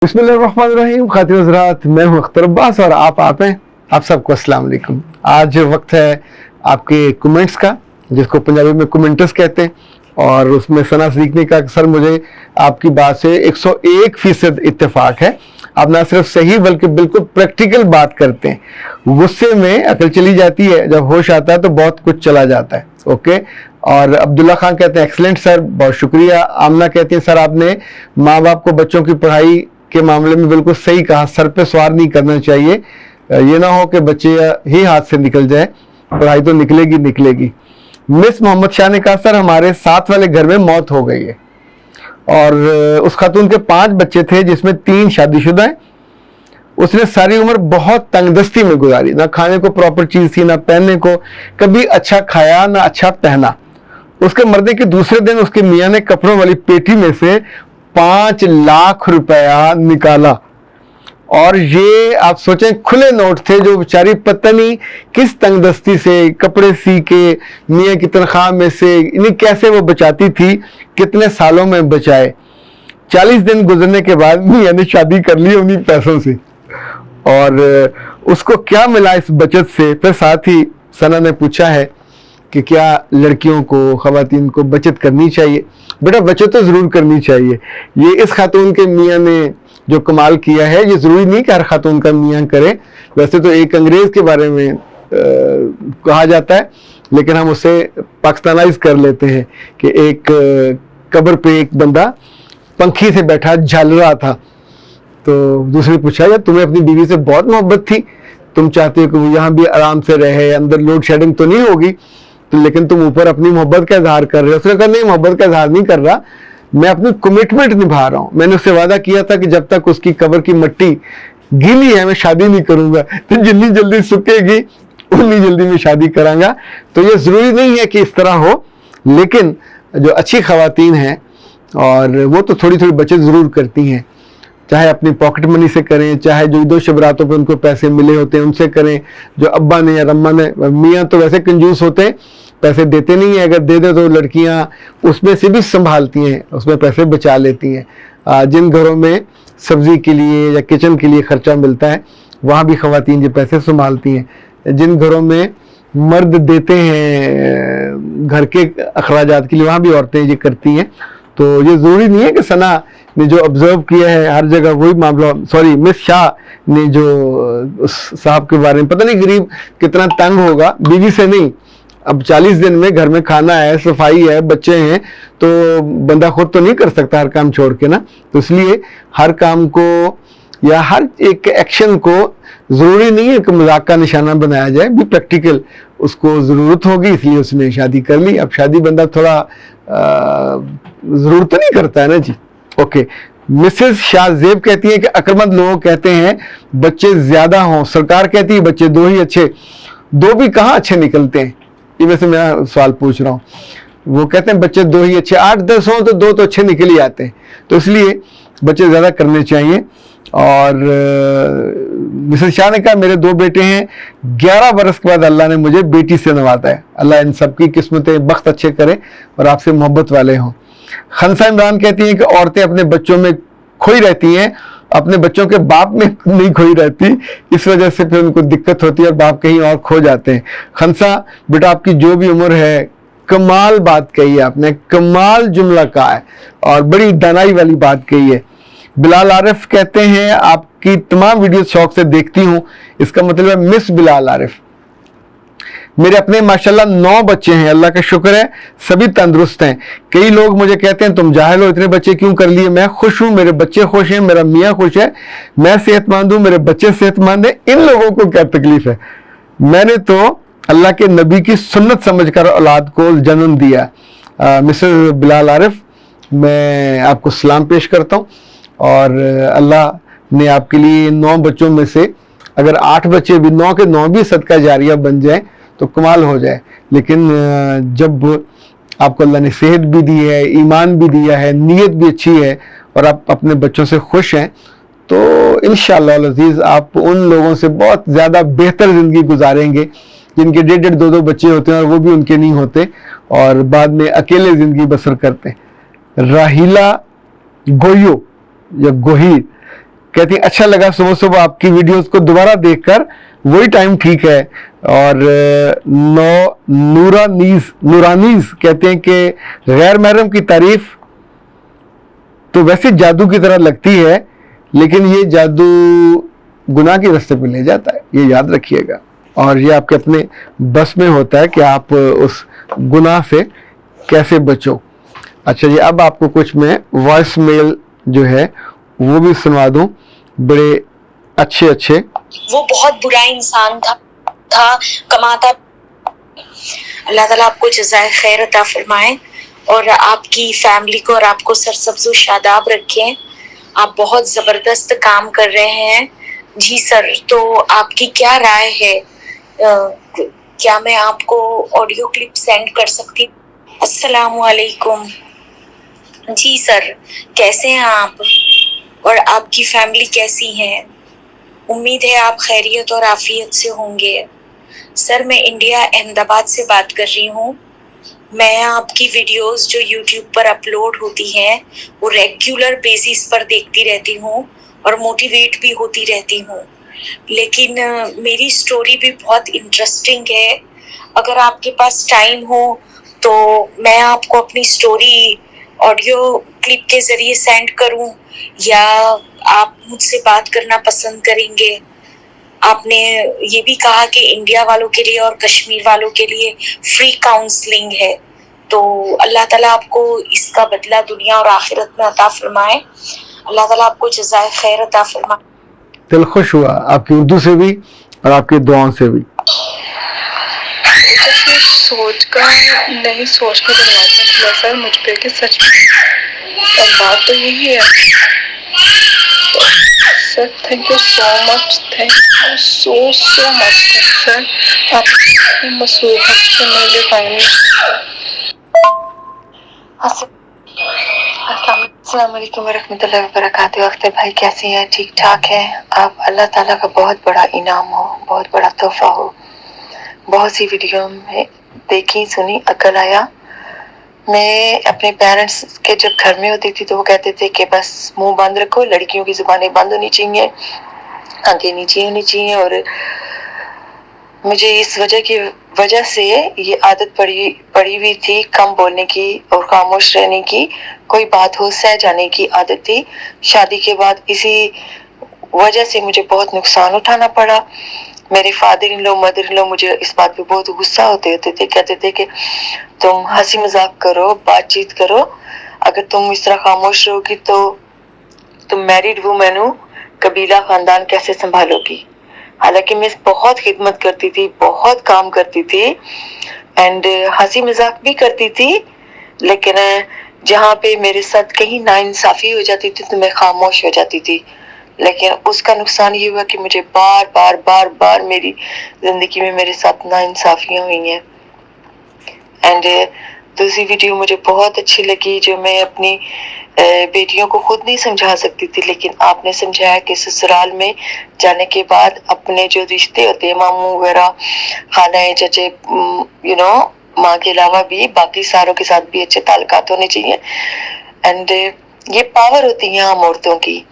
बिस्मिल्लाहिर्रहमानिर्रहीम। खातिन हज़रात, मैं हूँ अख्तर अब्बास और आप हैं। आप सबको अस्सलाम वालेकुम। आज वक्त है आपके कमेंट्स का, जिसको पंजाबी में कमेंटर्स कहते हैं, और उसमें सना सीखने का अक्सर मुझे आपकी बात से 101% इत्तेफाक है। आप ना सिर्फ सही बल्कि बिल्कुल प्रैक्टिकल बात करते हैं। गुस्से में अकल चली जाती है, जब होश आता है तो बहुत कुछ चला जाता है। ओके। और अब्दुल्ला खान कहते हैं एक्सलेंट सर, बहुत शुक्रिया। आमना कहती है सर आपने माँ बाप को बच्चों की पढ़ाई के मामले में बिल्कुल सही कहा, सर पे सवार नहीं करना चाहिए। ये ना हो कि बच्चे ही हाथ से निकल जाए, पढ़ाई तो निकलेगी। मिस मोहम्मद शाह ने कहा सर हमारे साथ वाले घर में मौत हो गई है और उस खातून के 5 बच्चे थे जिसमें 3 शादीशुदा हैं। उसने सारी उम्र बहुत तंगदस्ती में गुजारी, ना खाने को प्रॉपर चीज थी, ना पहनने को, कभी अच्छा खाया ना अच्छा पहना। उसके मरने के दूसरे दिन उसके मियाँ ने कपड़ों वाली पेटी में से 5 लाख रुपया निकाला, और ये आप सोचें खुले नोट थे, जो बेचारी पता नहीं किस तंगदस्ती से कपड़े सी के मियाँ की तनख्वाह में से इन्हें कैसे वो बचाती थी, कितने सालों में बचाए। 40 दिन गुजरने के बाद मियाँ ने शादी कर ली उन्हीं पैसों से, और उसको क्या मिला इस बचत से। फिर साथ ही सना ने पूछा है कि क्या लड़कियों को, खवातीन को बचत करनी चाहिए। बेटा बचत तो ज़रूर करनी चाहिए। ये इस खातून के मियाँ ने जो कमाल किया है, ये ज़रूरी नहीं कि हर खातून का मियाँ करे। वैसे तो एक अंग्रेज़ के बारे में कहा जाता है, लेकिन हम उसे पाकिस्तानाइज कर लेते हैं कि एक कब्र पे एक बंदा पंखी से बैठा झल रहा था, तो दूसरे पूछा यार तुम्हें अपनी बीवी से बहुत मोहब्बत थी, तुम चाहते हो कि वो यहाँ भी आराम से रहे, अंदर लोड शेडिंग तो नहीं होगी, तो लेकिन तुम ऊपर अपनी मोहब्बत का इजहार कर रहे हो। उसने कहा नहीं, मोहब्बत का इजहार नहीं कर रहा, मैं अपनी कमिटमेंट निभा रहा हूँ। मैंने उससे वादा किया था कि जब तक उसकी कब्र की मिट्टी गीली है मैं शादी नहीं करूंगा, तो जितनी जल्दी सूखेगी उतनी जल्दी मैं शादी करांगा। तो ये ज़रूरी नहीं है कि इस तरह हो, लेकिन जो अच्छी खवातीन हैं और वो तो थोड़ी थोड़ी बचत ज़रूर करती हैं, चाहे अपनी पॉकेट मनी से करें, चाहे जो ईदो शबरातों पे उनको पैसे मिले होते हैं उनसे करें, जो अब्बा ने या रम्मा ने। मियाँ तो वैसे कंजूस होते हैं, पैसे देते नहीं हैं, अगर दे दे तो लड़कियां उसमें से भी संभालती हैं, उसमें पैसे बचा लेती हैं। जिन घरों में सब्जी के लिए या किचन के लिए खर्चा मिलता है वहाँ भी खवातीन ये पैसे संभालती हैं। जिन घरों में मर्द देते हैं घर के अखराजात के लिए, वहाँ भी औरतें ये करती हैं। तो ये ज़रूरी नहीं है कि सना ने जो ऑब्जर्व किया है हर जगह वही मामला। सॉरी, मिस शाह ने जो उस साहब के बारे में, पता नहीं गरीब कितना तंग होगा, बीवी से नहीं, अब 40 दिन में घर में खाना है, सफाई है, बच्चे हैं, तो बंदा खुद तो नहीं कर सकता हर काम छोड़ के ना। तो इसलिए हर काम को या हर एक एक्शन को ज़रूरी नहीं है कि मजाक का निशाना बनाया जाए, भी प्रैक्टिकल उसको ज़रूरत होगी इसलिए उसने शादी कर ली। अब शादी बंदा थोड़ा ज़रूरत नहीं करता है ना जी। ओके। मिसेस शाहजेब कहती है कि अक्लमंद लोग कहते हैं बच्चे ज़्यादा हों, सरकार कहती है बच्चे 2 ही अच्छे, 2 भी कहाँ अच्छे निकलते हैं। ये वैसे मैं सवाल पूछ रहा हूँ। वो कहते हैं बच्चे 2 ही अच्छे, 8-10 हों तो 2 तो अच्छे निकल ही आते हैं, तो इसलिए बच्चे ज़्यादा करने चाहिए। और मिसेस शाह ने कहा मेरे 2 बेटे हैं, 11 बरस के बाद अल्लाह ने मुझे बेटी से नवाजा है। अल्लाह इन सब की किस्मतें बख्त अच्छे करे और आपसे मोहब्बत वाले हों। खनसा इमरान कहती हैं कि औरतें अपने बच्चों में खोई रहती हैं, अपने बच्चों के बाप में नहीं खोई रहती, इस वजह से फिर उनको दिक्कत होती है और बाप कहीं और खो जाते हैं। खनसा बेटा आपकी जो भी उम्र है, कमाल बात कही है आपने, कमाल जुमला कहा है और बड़ी दानाई वाली बात कही है। बिलाल आरिफ कहते हैं आपकी तमाम वीडियो शौक से देखती हूँ, इसका मतलब है मिस बिलाल आरिफ। मेरे अपने माशाल्लाह 9 बच्चे हैं, अल्लाह का शुक्र है सभी तंदुरुस्त हैं। कई लोग मुझे कहते हैं तुम जाहिल हो, इतने बच्चे क्यों कर लिए। मैं खुश हूँ, मेरे बच्चे खुश हैं, मेरा मियाँ खुश है, मैं सेहतमंद हूँ, मेरे बच्चे सेहतमंद हैं। इन लोगों को क्या तकलीफ है। मैंने तो अल्लाह के नबी की सुन्नत समझकर औलाद को जन्म दिया। मिसेस बिलाल आरिफ, मैं आपको सलाम पेश करता हूँ, और अल्लाह ने आपके लिए 9 बच्चों में से अगर 8 बच्चे भी, 9 के 9 भी सदका जारिया बन जाए तो कमाल हो जाए। लेकिन जब आपको अल्लाह ने सेहत भी दी है, ईमान भी दिया है, नीयत भी अच्छी है और आप अपने बच्चों से खुश हैं, तो इंशाअल्लाह अज़ीज़ आप उन लोगों से बहुत ज़्यादा बेहतर ज़िंदगी गुजारेंगे जिनके 1.5-2 बच्चे होते हैं और वो भी उनके नहीं होते और बाद में अकेले ज़िंदगी बसर करते हैं। राहिला गोयो या गोहीर कहती हैं अच्छा लगा सुबह सुबह आपकी वीडियोस को दोबारा देखकर, वही टाइम ठीक है। और नूरानीज कहते हैं कि गैर महरम की तारीफ तो वैसे जादू की तरह लगती है, लेकिन ये जादू गुनाह के रास्ते पे ले जाता है, ये याद रखिएगा। और ये आपके अपने बस में होता है कि आप उस गुनाह से कैसे बचो। अच्छा जी, अब आपको कुछ मैं वॉइस मेल जो है वो भी सुनवा दूं, बड़े अच्छे अच्छे। वो बहुत बुरा इंसान था कमाता। अल्लाह ताला आपको जज़ाए खैर अता फरमाए और आपकी फैमिली को और आपको सरसब्ज़ शादाब रखें। आप बहुत ज़बरदस्त काम कर रहे हैं। जी सर, तो आपकी क्या राय है? क्या मैं आपको ऑडियो क्लिप सेंड कर सकती? अस्सलामु अलैकुम। जी सर, कैसे हैं आप और आपकी फैमिली कैसी है? उम्मीद है आप खैरियत और आफियत से होंगे। सर, मैं इंडिया अहमदाबाद से बात कर रही हूँ। मैं आपकी वीडियोस जो यूट्यूब पर अपलोड होती हैं वो रेगुलर बेसिस पर देखती रहती हूँ और मोटिवेट भी होती रहती हूँ, लेकिन मेरी स्टोरी भी बहुत इंटरेस्टिंग है। अगर आपके पास टाइम हो तो मैं आपको अपनी स्टोरी ऑडियो क्लिप के ज़रिए सेंड करूं या आप मुझसे बात करना पसंद करेंगे? आपने ये भी कहा कि इंडिया वालों के लिए और कश्मीर वालों के लिए फ्री काउंसलिंग है, तो अल्लाह ताला आपको इसका बदला दुनिया और आखिरत में अता फरमाए। अल्लाह ताला आपको जज़ाए खैर अता फरमाए। दिल खुश हुआ आपकी उर्दू से भी और आपकी दुआओं से भी। सोच के दरवाजा खुला सर मुझ पे कि सच और बात तो यही है। Sir thank you so much, thank you so much sir. आप मसरूफियत से मेरे टाइम। अस्सलाम वालेकुम वरहमतुल्लाहि वबरकातुहू। अख्तर भाई कैसे हैं? ठीक ठाक हैं आप? अल्लाह ताला का बहुत बड़ा इनाम हो, बहुत बड़ा तोहफा हो। बहुत सी वीडियो में देखी सुनी, अकल आया। मैं अपने पेरेंट्स के जब घर में होती थी तो वो कहते थे कि बस मुंह बंद रखो, लड़कियों की जुबानें बंद होनी चाहिए, आंखें नीचे होनी चाहिए। और मुझे इस वजह से ये आदत पड़ी हुई थी कम बोलने की और खामोश रहने की। कोई बात हो सह जाने की आदत थी। शादी के बाद इसी वजह से मुझे बहुत नुकसान उठाना पड़ा। मेरे father in law mother in law मुझे इस बात पे बहुत गुस्सा होते थे। कहते थे कि तुम हंसी मजाक करो, बातचीत करो, अगर तुम इस तरह खामोश रहोगी तो तुम मैरिड वुमेन हो, कबीला खानदान कैसे संभालोगी। हालांकि मैं बहुत खिदमत करती थी, बहुत काम करती थी एंड हंसी मजाक भी करती थी, लेकिन जहाँ पे मेरे साथ कहीं नाइंसाफी हो जाती थी तो मैं खामोश हो जाती थी। लेकिन उसका नुकसान ये हुआ कि मुझे बार बार मेरी जिंदगी में मेरे साथ नाइंसाफियां हुई हैं। एंड दूसरी वीडियो मुझे बहुत अच्छी लगी जो मैं अपनी बेटियों को खुद नहीं समझा सकती थी, लेकिन आपने समझाया कि ससुराल में जाने के बाद अपने जो रिश्ते होते हैं मामू वगैरह, खालाएं, चचे, माँ के अलावा भी बाकी सारों के साथ भी अच्छे ताल्लुकात होने चाहिए। एंड ये पावर होती है हम औरतों की,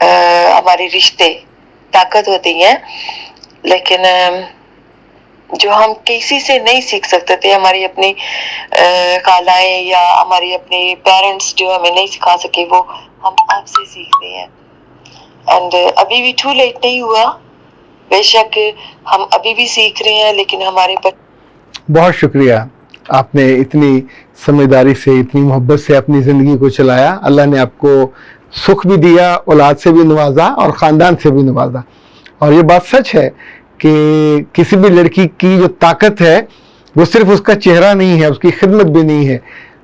हमारे रिश्ते ताकत होती हैं, लेकिन जो हम किसी से नहीं सीख सकते थे, हमारी अपनी खालाएं या हमारी अपने पेरेंट्स जो हमें नहीं सिखा सके, वो हम आपसे सीखते हैं। एंड अभी भी टू लेट नहीं हुआ, बेशक हम अभी भी सीख रहे हैं, लेकिन हमारे बहुत शुक्रिया, आपने इतनी समझदारी से, इतनी मोहब्बत से अपनी ज़िंदगी को चलाया। अल्लाह ने आपको सुख भी दिया, औलाद से भी नवाजा और ख़ानदान से भी नवाजा। और ये बात सच है कि किसी भी लड़की की जो ताकत है वो सिर्फ उसका चेहरा नहीं है, उसकी खिदमत भी नहीं है,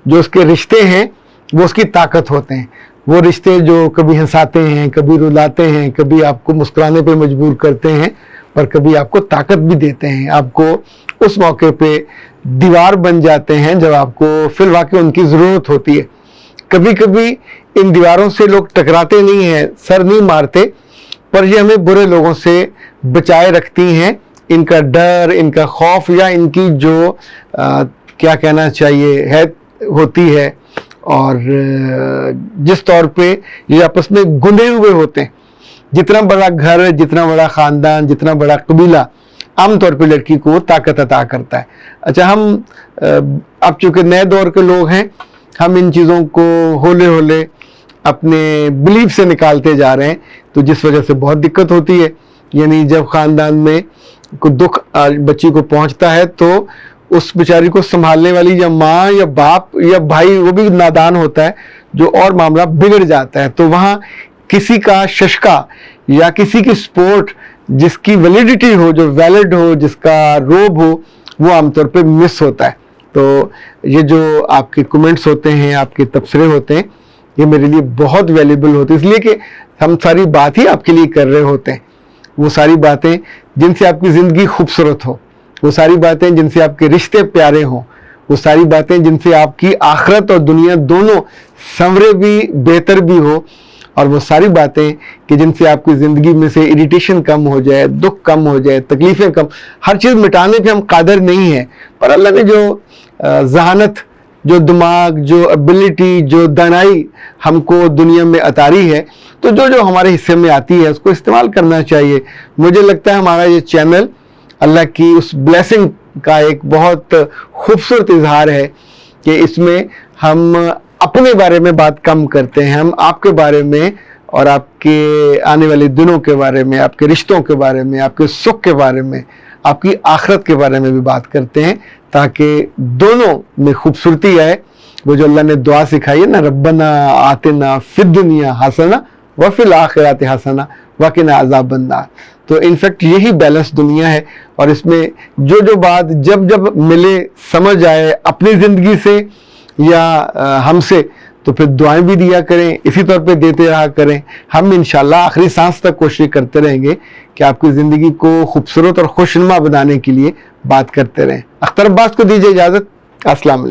जो उसके रिश्ते हैं वो उसकी ताकत होते हैं। वो रिश्ते जो कभी हंसाते हैं, कभी रुलाते हैं, कभी आपको मुस्कुराने पे मजबूर करते हैं, पर कभी आपको ताकत भी देते हैं, आपको उस मौके पे दीवार बन जाते हैं जब आपको फिलवाक़े उनकी ज़रूरत होती है। कभी कभी इन दीवारों से लोग टकराते नहीं हैं, सर नहीं मारते, पर ये हमें बुरे लोगों से बचाए रखती हैं। इनका डर, इनका खौफ या इनकी जो क्या कहना चाहिए है होती है, और जिस तौर पे ये आपस में गुंदे हुए होते हैं, जितना बड़ा घर, जितना बड़ा ख़ानदान, जितना बड़ा कबीला आम तौर पे लड़की को ताकत अता करता है। अच्छा, हम अब चूँकि नए दौर के लोग हैं, हम इन चीज़ों को होले होले अपने बिलीफ से निकालते जा रहे हैं, तो जिस वजह से बहुत दिक्कत होती है। यानी जब ख़ानदान में कोई दुख बच्ची को पहुंचता है तो उस बेचारी को संभालने वाली या माँ या बाप या भाई वो भी नादान होता है, जो और मामला बिगड़ जाता है। तो वहाँ किसी का शशका या किसी की सपोर्ट जिसकी वैलिडिटी हो, जो वैलिड हो, जिसका रोब हो, वो आमतौर पे मिस होता है। तो ये जो आपके कमेंट्स होते हैं, आपके तबसरे होते हैं, ये मेरे लिए बहुत वैल्यूबल होते हैं, इसलिए कि हम सारी बात ही आपके लिए कर रहे होते हैं। वो सारी बातें जिनसे आपकी ज़िंदगी खूबसूरत हो, वो सारी बातें जिनसे आपके रिश्ते प्यारे हों, वो सारी बातें जिनसे आपकी आखिरत और दुनिया दोनों संवरे भी, बेहतर भी हो, और वो सारी बातें कि जिनसे आपकी ज़िंदगी में से इरिटेशन कम हो जाए, दुख कम हो जाए, तकलीफ़ें कम। हर चीज़ मिटाने पे हम कादर नहीं हैं, पर अल्लाह ने जो ज़हानत, जो दिमाग, जो एबिलिटी, जो दानाई हमको दुनिया में अतारी है, तो जो जो हमारे हिस्से में आती है उसको इस्तेमाल करना चाहिए। मुझे लगता है हमारा ये चैनल अल्लाह की उस ब्लेसिंग का एक बहुत खूबसूरत इजहार है कि इसमें हम अपने बारे में बात कम करते हैं, हम आपके बारे में और आपके आने वाले दिनों के बारे में, आपके रिश्तों के बारे में, आपके सुख के बारे में, आपकी आखिरत के बारे में भी बात करते हैं, ताकि दोनों में खूबसूरती आए। वो जो अल्लाह ने दुआ सिखाई है ना, रब्बना आतिना फिद दुनिया हसना व फिल आखिराति हसना वकिना अज़ाबन नार। तो इनफैक्ट यही बैलेंस दुनिया है, और इसमें जो जो बात जब जब मिले, समझ आए अपनी ज़िंदगी से या हमसे, तो फिर दुआएं भी दिया करें, इसी तौर पे देते रहा करें। हम इंशाल्लाह आखिरी सांस तक कोशिश करते रहेंगे कि आपकी ज़िंदगी को खूबसूरत और खुशनुमा बनाने के लिए बात करते रहें। अख्तर अब्बास को दीजिए इजाज़त। अस्सलाम वालेकुम।